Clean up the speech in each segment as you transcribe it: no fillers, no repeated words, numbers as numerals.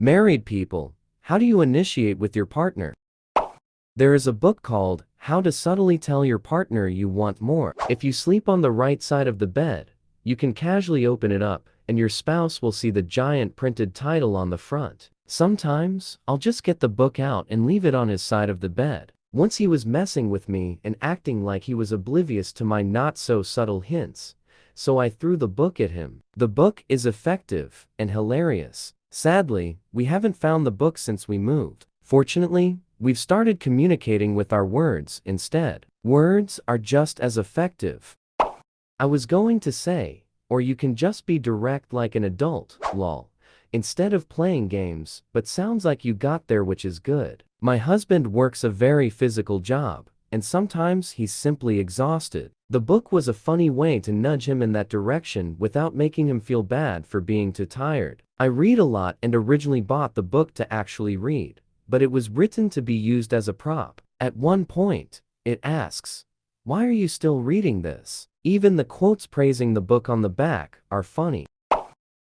Married people, how do you initiate with your partner? There is a book called How to Subtly Tell Your Partner You Want More. If you sleep on the right side of the bed, you can casually open it up, and your spouse will see the giant printed title on the front. Sometimes, I'll just get the book out and leave it on his side of the bed. Once he was messing with me and acting like he was oblivious to my not-so-subtle hints, so I threw the book at him. The book is effective and hilarious. Sadly, we haven't found the book since we moved. Fortunately, we've started communicating with our words instead. Words are just as effective. I was going to say, or you can just be direct like an adult, lol, instead of playing games, but sounds like you got there, which is good. My husband works a very physical job, and sometimes he's simply exhausted. The book was a funny way to nudge him in that direction without making him feel bad for being too tired. I read a lot and originally bought the book to actually read, but it was written to be used as a prop. At one point, it asks, "Why are you still reading this?" Even the quotes praising the book on the back are funny.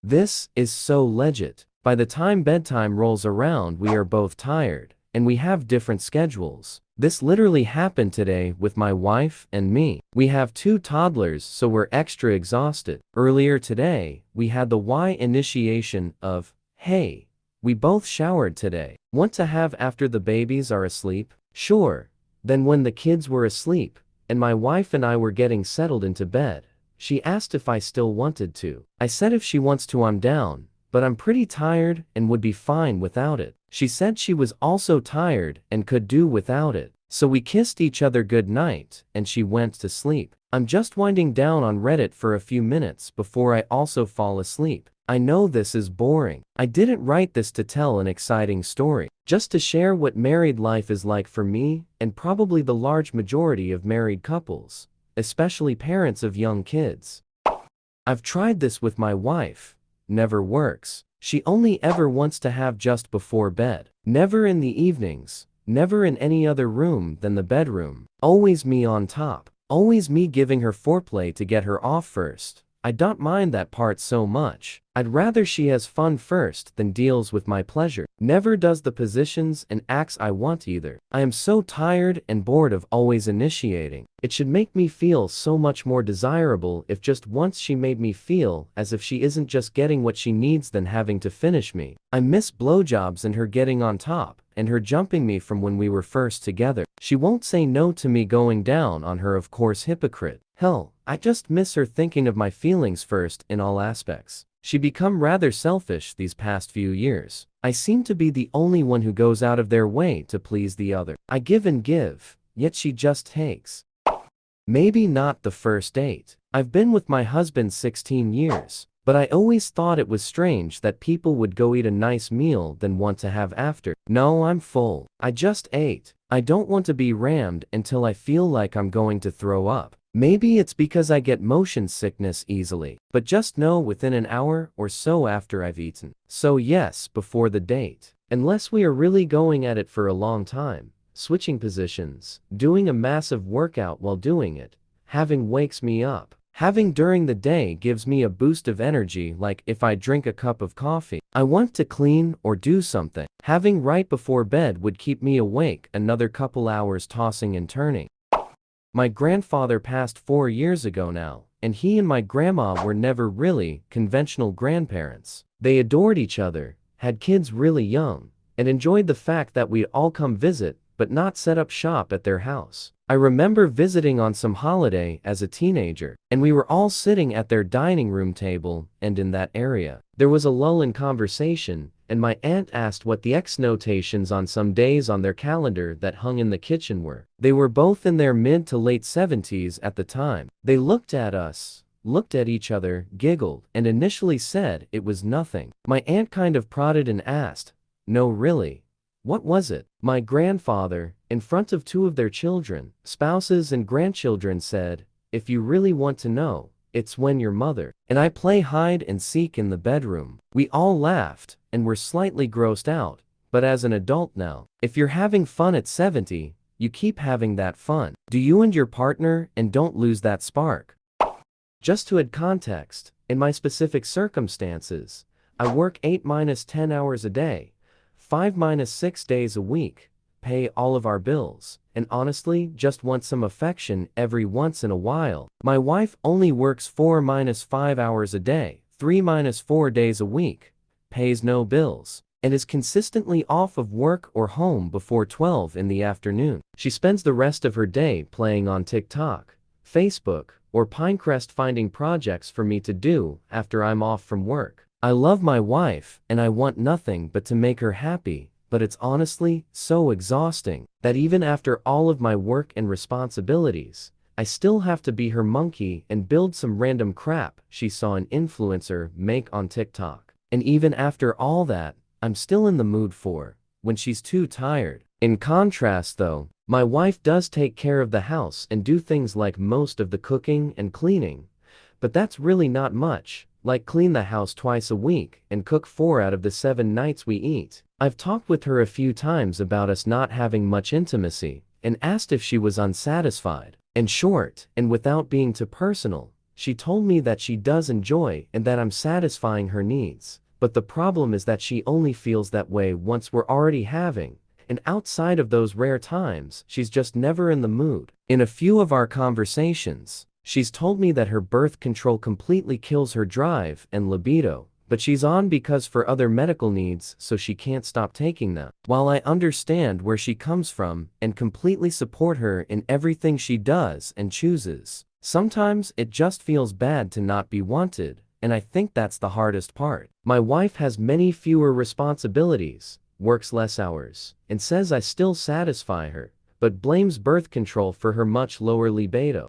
This is so legit. By the time bedtime rolls around, we are both tired, and we have different schedules. This literally happened today with my wife and me. We have 2 toddlers, so we're extra exhausted. Earlier today, we had the why initiation of, "Hey, we both showered today. Want to have after the babies are asleep?" Sure. Then when the kids were asleep, and my wife and I were getting settled into bed, she asked if I still wanted to. I said if she wants to, I'm down, but I'm pretty tired and would be fine without it. She said she was also tired and could do without it. So we kissed each other good night, and she went to sleep. I'm just winding down on Reddit for a few minutes before I also fall asleep. I know this is boring. I didn't write this to tell an exciting story, just to share what married life is like for me and probably the large majority of married couples, especially parents of young kids. I've tried this with my wife. Never works. She only ever wants to have just before bed. Never in the evenings. Never in any other room than the bedroom. Always me on top. Always me giving her foreplay to get her off first. I don't mind that part so much. I'd rather she has fun first than deals with my pleasure. Never does the positions and acts I want either. I am so tired and bored of always initiating. It should make me feel so much more desirable if just once she made me feel as if she isn't just getting what she needs than having to finish me. I miss blowjobs and her getting on top, and her jumping me from when we were first together. She won't say no to me going down on her, of course, hypocrite. Hell, I just miss her thinking of my feelings first in all aspects. She become rather selfish these past few years. I seem to be the only one who goes out of their way to please the other. I give and give, yet she just takes. Maybe not the first date. I've been with my husband 16 years, but I always thought it was strange that people would go eat a nice meal than want to have after. No, I'm full. I just ate. I don't want to be rammed until I feel like I'm going to throw up. Maybe it's because I get motion sickness easily, but just know within an hour or so after I've eaten. So yes, before the date. Unless we are really going at it for a long time, switching positions, doing a massive workout while doing it, having wakes me up. Having during the day gives me a boost of energy, like if I drink a cup of coffee. I want to clean or do something. Having right before bed would keep me awake another couple hours tossing and turning. My grandfather passed 4 years ago now, and he and my grandma were never really conventional grandparents. They adored each other, had kids really young, and enjoyed the fact that we'd all come visit, but not set up shop at their house. I remember visiting on some holiday as a teenager, and we were all sitting at their dining room table, and in that area, there was a lull in conversation, and my aunt asked what the X notations on some days on their calendar that hung in the kitchen were. They were both in their mid to late 70s at the time. They looked at us, looked at each other, giggled, and initially said it was nothing. My aunt kind of prodded and asked, "No, really? What was it?" My grandfather, in front of 2 of their children, spouses and grandchildren, said, "If you really want to know, it's when your mother and I play hide and seek in the bedroom." We all laughed and were slightly grossed out, but as an adult now, if you're having fun at 70, you keep having that fun. Do you and your partner, and don't lose that spark. Just to add context, in my specific circumstances, I work 8-10 hours a day, 5-6 days a week, pay all of our bills, and honestly, just want some affection every once in a while. My wife only works 4-5 hours a day, 3-4 days a week, pays no bills, and is consistently off of work or home before 12 in the afternoon. She spends the rest of her day playing on TikTok, Facebook, or Pinecrest finding projects for me to do after I'm off from work. I love my wife, and I want nothing but to make her happy, but it's honestly so exhausting that even after all of my work and responsibilities, I still have to be her monkey and build some random crap she saw an influencer make on TikTok. And even after all that, I'm still in the mood for when she's too tired. In contrast though, my wife does take care of the house and do things like most of the cooking and cleaning, but that's really not much, like clean the house twice a week and cook 4 out of the 7 nights we eat. I've talked with her a few times about us not having much intimacy and asked if she was unsatisfied. In short, and without being too personal, she told me that she does enjoy and that I'm satisfying her needs. But the problem is that she only feels that way once we're already having, and outside of those rare times, she's just never in the mood. In a few of our conversations, she's told me that her birth control completely kills her drive and libido, but she's on because for other medical needs, so she can't stop taking them. While I understand where she comes from and completely support her in everything she does and chooses, sometimes it just feels bad to not be wanted, and I think that's the hardest part. My wife has many fewer responsibilities, works less hours, and says I still satisfy her, but blames birth control for her much lower libido.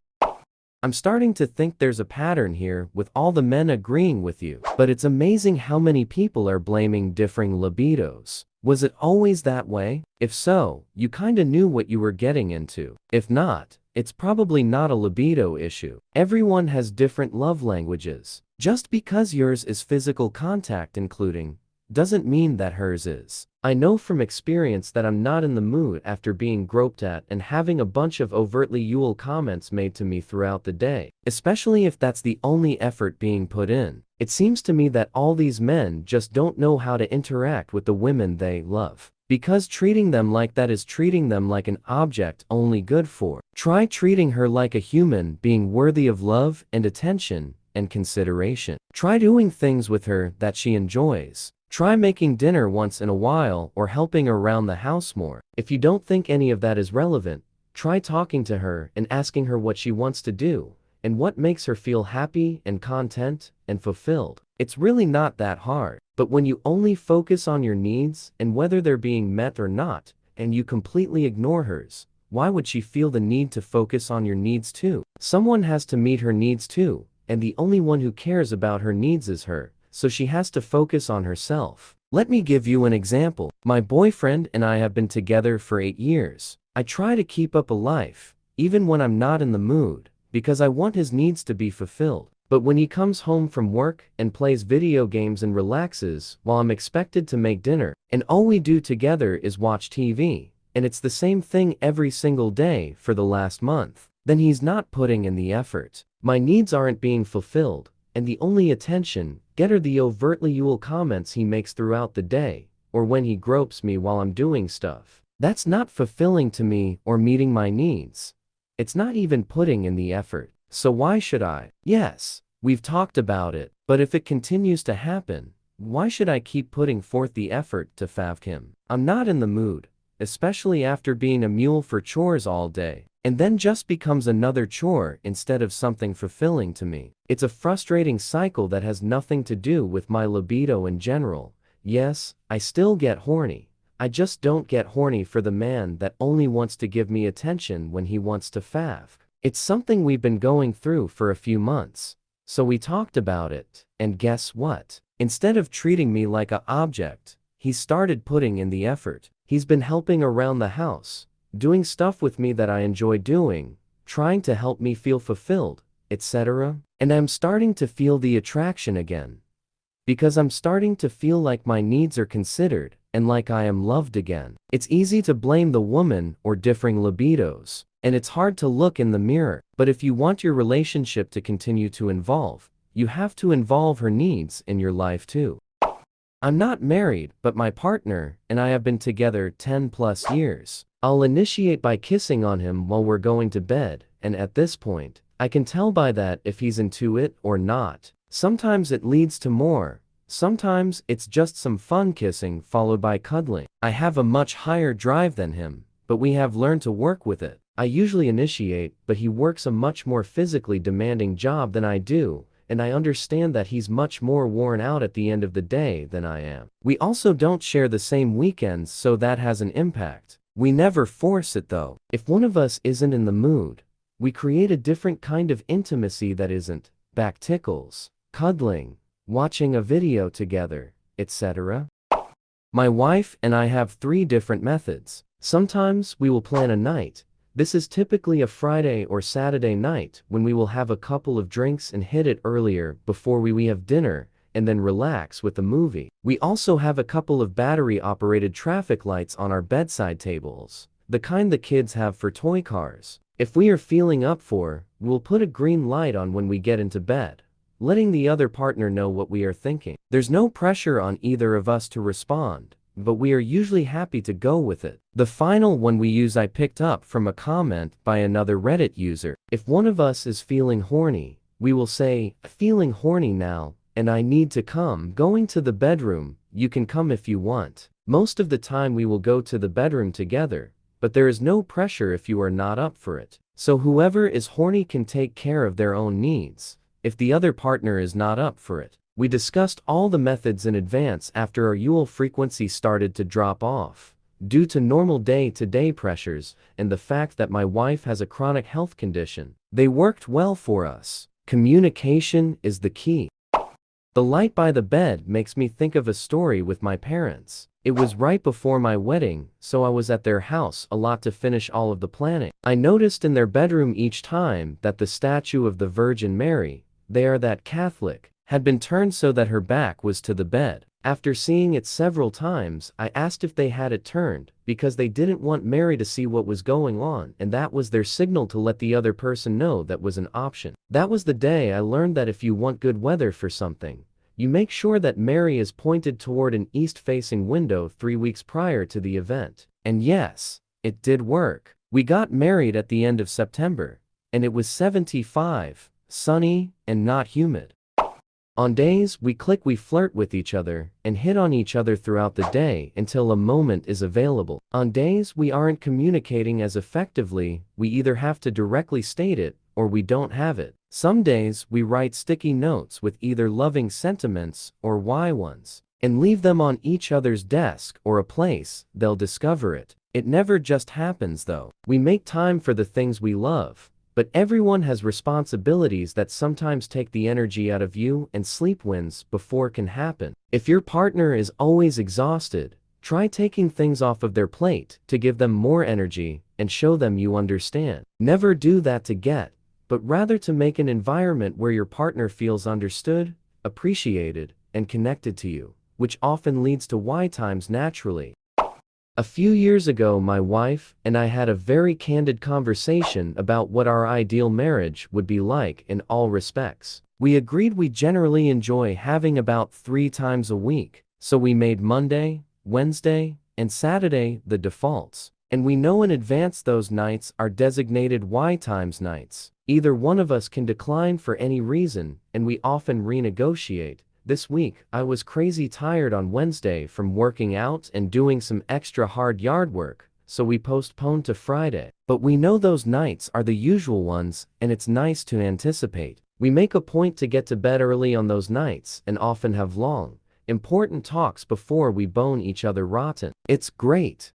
I'm starting to think there's a pattern here with all the men agreeing with you, but it's amazing how many people are blaming differing libidos. Was it always that way? If so, you kinda knew what you were getting into. If not, it's probably not a libido issue. Everyone has different love languages. Just because yours is physical contact including, doesn't mean that hers is. I know from experience that I'm not in the mood after being groped at and having a bunch of overtly Yule comments made to me throughout the day, especially if that's the only effort being put in. It seems to me that all these men just don't know how to interact with the women they love, because treating them like that is treating them like an object only good for. Try treating her like a human being worthy of love and attention and consideration. Try doing things with her that she enjoys. Try making dinner once in a while or helping around the house more. If you don't think any of that is relevant, try talking to her and asking her what she wants to do and what makes her feel happy and content and fulfilled. It's really not that hard. But when you only focus on your needs and whether they're being met or not, and you completely ignore hers, why would she feel the need to focus on your needs too? Someone has to meet her needs too, and the only one who cares about her needs is her. So she has to focus on herself. Let me give you an example. My boyfriend and I have been together for 8 years. I try to keep up a life, even when I'm not in the mood, because I want his needs to be fulfilled. But when he comes home from work and plays video games and relaxes while I'm expected to make dinner, and all we do together is watch TV, and it's the same thing every single day for the last month, then he's not putting in the effort. My needs aren't being fulfilled, and the only attention getter the overtly Yule comments he makes throughout the day, or when he gropes me while I'm doing stuff. That's not fulfilling to me or meeting my needs. It's not even putting in the effort. So why should I? Yes, we've talked about it, but if it continues to happen, why should I keep putting forth the effort to fav him? I'm not in the mood, especially after being a mule for chores all day, and then just becomes another chore instead of something fulfilling to me. It's a frustrating cycle that has nothing to do with my libido in general. Yes, I still get horny. I just don't get horny for the man that only wants to give me attention when he wants to fav. It's something we've been going through for a few months. So we talked about it, and guess what? Instead of treating me like an object, he started putting in the effort. He's been helping around the house, doing stuff with me that I enjoy doing, trying to help me feel fulfilled, etc. And I'm starting to feel the attraction again. Because I'm starting to feel like my needs are considered, and like I am loved again. It's easy to blame the woman or differing libidos, and it's hard to look in the mirror. But if you want your relationship to continue to evolve, you have to involve her needs in your life too. I'm not married, but my partner and I have been together 10 plus years. I'll initiate by kissing on him while we're going to bed, and at this point, I can tell by that if he's into it or not. Sometimes it leads to more. Sometimes it's just some fun kissing followed by cuddling. I have a much higher drive than him, but we have learned to work with it. I usually initiate, but he works a much more physically demanding job than I do, and I understand that he's much more worn out at the end of the day than I am. We also don't share the same weekends, so that has an impact. We never force it though. If one of us isn't in the mood, we create a different kind of intimacy that isn't back tickles, cuddling, watching a video together, etc. My wife and I have 3 different methods. Sometimes we will plan a night. This is typically a Friday or Saturday night when we will have a couple of drinks and hit it earlier before we have dinner, and then relax with the movie. We also have a couple of battery-operated traffic lights on our bedside tables, the kind the kids have for toy cars. If we are feeling up for, we'll put a green light on when we get into bed, letting the other partner know what we are thinking. There's no pressure on either of us to respond, but we are usually happy to go with it. The final one we use I picked up from a comment by another Reddit user. If one of us is feeling horny, we will say, "Feeling horny now, and I need to come." Going to the bedroom, "You can come if you want." Most of the time we will go to the bedroom together, but there is no pressure if you are not up for it. So whoever is horny can take care of their own needs, if the other partner is not up for it. We discussed all the methods in advance after our Yule frequency started to drop off, due to normal day-to-day pressures and the fact that my wife has a chronic health condition. They worked well for us. Communication is the key. The light by the bed makes me think of a story with my parents. It was right before my wedding, so I was at their house a lot to finish all of the planning. I noticed in their bedroom each time that the statue of the Virgin Mary, they are that Catholic, had been turned so that her back was to the bed. After seeing it several times, I asked if they had it turned, because they didn't want Mary to see what was going on, and that was their signal to let the other person know that was an option. That was the day I learned that if you want good weather for something, you make sure that Mary is pointed toward an east-facing window 3 weeks prior to the event. And yes, it did work. We got married at the end of September, and it was 75, sunny, and not humid. On days we click, we flirt with each other and hit on each other throughout the day until a moment is available. On days we aren't communicating as effectively, we either have to directly state it or we don't have it. Some days we write sticky notes with either loving sentiments or why ones and leave them on each other's desk or a place they'll discover it. It never just happens though. We make time for the things we love, but everyone has responsibilities that sometimes take the energy out of you, and sleep wins before can happen. If your partner is always exhausted, try taking things off of their plate to give them more energy and show them you understand. Never do that to get, but rather to make an environment where your partner feels understood, appreciated, and connected to you, which often leads to why times naturally. A few years ago, my wife and I had a very candid conversation about what our ideal marriage would be like in all respects. We agreed we generally enjoy having about 3 times a week, so we made Monday, Wednesday, and Saturday the defaults. And we know in advance those nights are designated Y times nights. Either one of us can decline for any reason, and we often renegotiate. This week, I was crazy tired on Wednesday from working out and doing some extra hard yard work, so we postponed to Friday. But we know those nights are the usual ones, and it's nice to anticipate. We make a point to get to bed early on those nights and often have long, important talks before we bone each other rotten. It's great.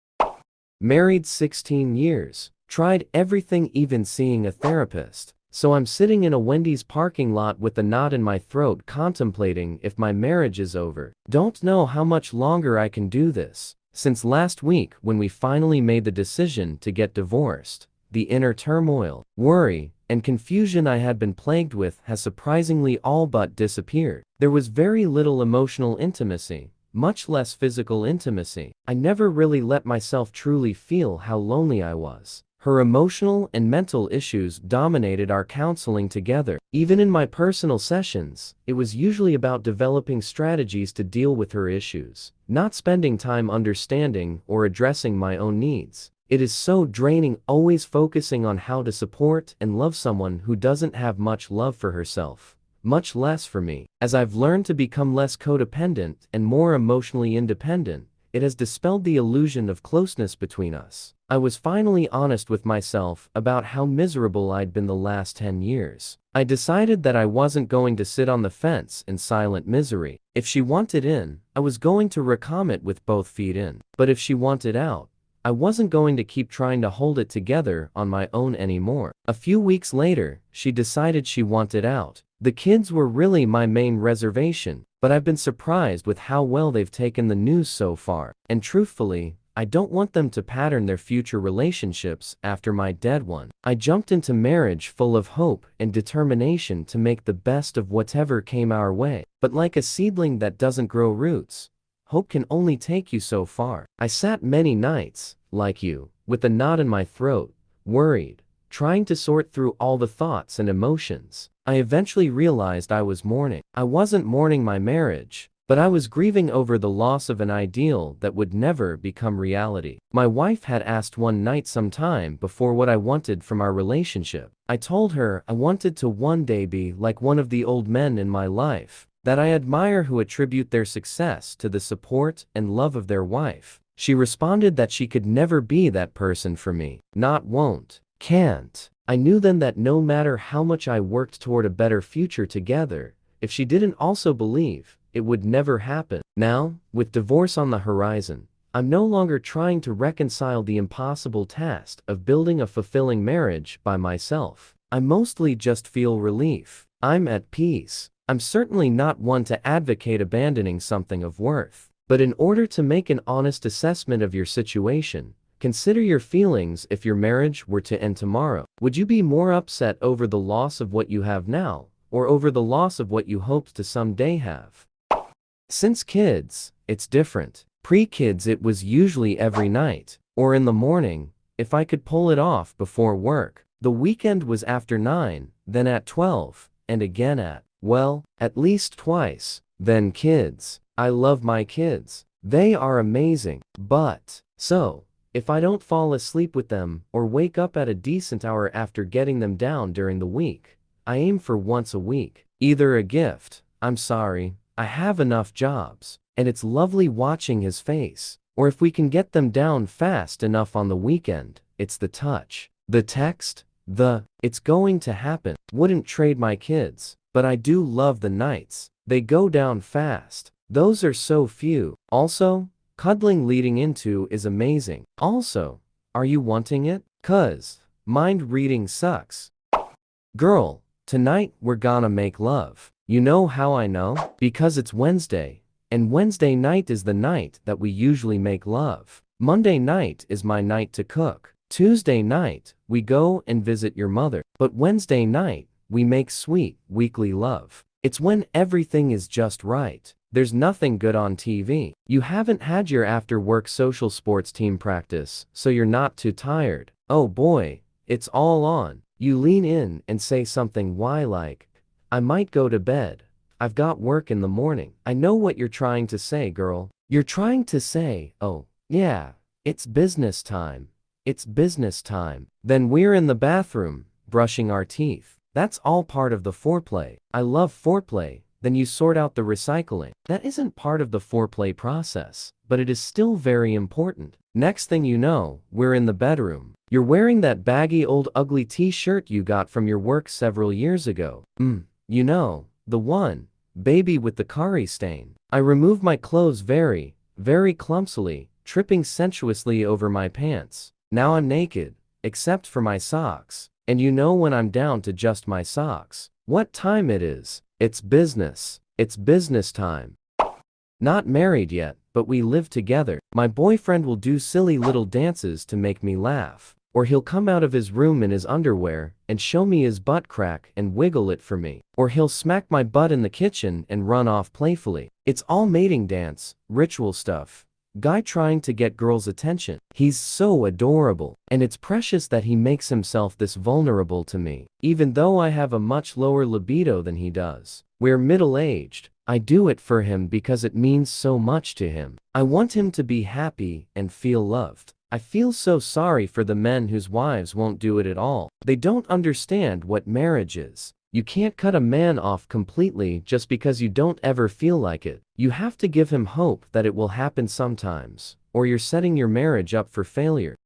Married 16 years. Tried everything, even seeing a therapist. So I'm sitting in a Wendy's parking lot with a knot in my throat contemplating if my marriage is over. Don't know how much longer I can do this. Since last week when we finally made the decision to get divorced, the inner turmoil, worry, and confusion I had been plagued with has surprisingly all but disappeared. There was very little emotional intimacy, much less physical intimacy. I never really let myself truly feel how lonely I was. Her emotional and mental issues dominated our counseling together. Even in my personal sessions, it was usually about developing strategies to deal with her issues, not spending time understanding or addressing my own needs. It is so draining always focusing on how to support and love someone who doesn't have much love for herself, much less for me. As I've learned to become less codependent and more emotionally independent, it has dispelled the illusion of closeness between us. I was finally honest with myself about how miserable I'd been the last 10 years. I decided that I wasn't going to sit on the fence in silent misery. If she wanted in, I was going to reclaim it with both feet in. But if she wanted out, I wasn't going to keep trying to hold it together on my own anymore. A few weeks later, she decided she wanted out. The kids were really my main reservation, but I've been surprised with how well they've taken the news so far. And truthfully, I don't want them to pattern their future relationships after my dead one. I jumped into marriage full of hope and determination to make the best of whatever came our way. But like a seedling that doesn't grow roots, hope can only take you so far. I sat many nights, like you, with a knot in my throat, worried, trying to sort through all the thoughts and emotions. I eventually realized I was mourning. I wasn't mourning my marriage, but I was grieving over the loss of an ideal that would never become reality. My wife had asked one night sometime before what I wanted from our relationship. I told her I wanted to one day be like one of the old men in my life that I admire who attribute their success to the support and love of their wife. She responded that she could never be that person for me. Not won't, can't. I knew then that no matter how much I worked toward a better future together, if she didn't also believe, it would never happen. Now, with divorce on the horizon, I'm no longer trying to reconcile the impossible task of building a fulfilling marriage by myself. I mostly just feel relief. I'm at peace. I'm certainly not one to advocate abandoning something of worth. But in order to make an honest assessment of your situation, consider your feelings if your marriage were to end tomorrow. Would you be more upset over the loss of what you have now, or over the loss of what you hoped to someday have? Since kids, it's different. Pre-kids it was usually every night, or in the morning, if I could pull it off before work. The weekend was after 9, then at 12, and again at, well, at least twice. Then kids. I love my kids. They are amazing. But, so, if I don't fall asleep with them or wake up at a decent hour after getting them down during the week, I aim for once a week. Either a gift, I'm sorry, I have enough jobs, and it's lovely watching his face, or if we can get them down fast enough on the weekend, it's the touch, the text, the, it's going to happen. Wouldn't trade my kids, but I do love the nights. They go down fast. Those are so few. Also, cuddling leading into is amazing. Also, are you wanting it? 'Cause mind reading sucks. Girl, tonight we're gonna make love. You know how I know? Because it's Wednesday, and Wednesday night is the night that we usually make love. Monday night is my night to cook. Tuesday night, we go and visit your mother. But Wednesday night, we make sweet, weekly love. It's when everything is just right. There's nothing good on TV. You haven't had your after-work social sports team practice, so you're not too tired. Oh boy, it's all on. You lean in and say something like, I might go to bed. I've got work in the morning. I know what you're trying to say, girl. You're trying to say, oh, yeah, it's business time. It's business time. Then we're in the bathroom, brushing our teeth. That's all part of the foreplay. I love foreplay. Then you sort out the recycling. That isn't part of the foreplay process, but it is still very important. Next thing you know, we're in the bedroom. You're wearing that baggy old ugly t-shirt you got from your work several years ago. You know, the one, baby with the curry stain. I remove my clothes very, very clumsily, tripping sensuously over my pants. Now I'm naked, except for my socks. And you know when I'm down to just my socks. What time it is? It's business. It's business time. Not married yet, but we live together. My boyfriend will do silly little dances to make me laugh. Or he'll come out of his room in his underwear and show me his butt crack and wiggle it for me. Or he'll smack my butt in the kitchen and run off playfully. It's all mating dance, ritual stuff. Guy trying to get girls' attention. He's so adorable. And it's precious that he makes himself this vulnerable to me. Even though I have a much lower libido than he does. We're middle-aged. I do it for him because it means so much to him. I want him to be happy and feel loved. I feel so sorry for the men whose wives won't do it at all. They don't understand what marriage is. You can't cut a man off completely just because you don't ever feel like it. You have to give him hope that it will happen sometimes, or you're setting your marriage up for failure.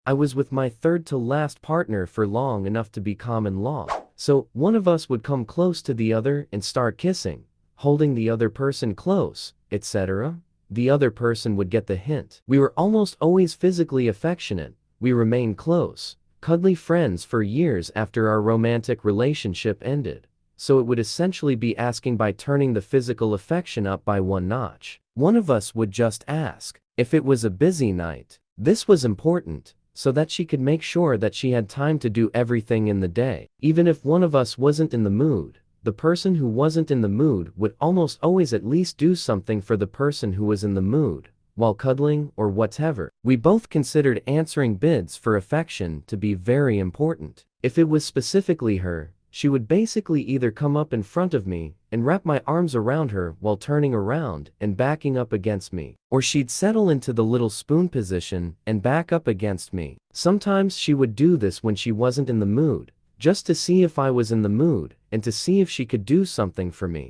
I was with my third to last partner for long enough to be common law. So, one of us would come close to the other and start kissing, holding the other person close, etc. The other person would get the hint. We were almost always physically affectionate. We remained close, cuddly friends for years after our romantic relationship ended. So it would essentially be asking by turning the physical affection up by one notch. One of us would just ask if it was a busy night. This was important, so that she could make sure that she had time to do everything in the day. Even if one of us wasn't in the mood, the person who wasn't in the mood would almost always at least do something for the person who was in the mood, while cuddling or whatever. We both considered answering bids for affection to be very important. If it was specifically her, she would basically either come up in front of me and wrap my arms around her while turning around and backing up against me, or she'd settle into the little spoon position and back up against me. Sometimes she would do this when she wasn't in the mood, just to see if I was in the mood and to see if she could do something for me.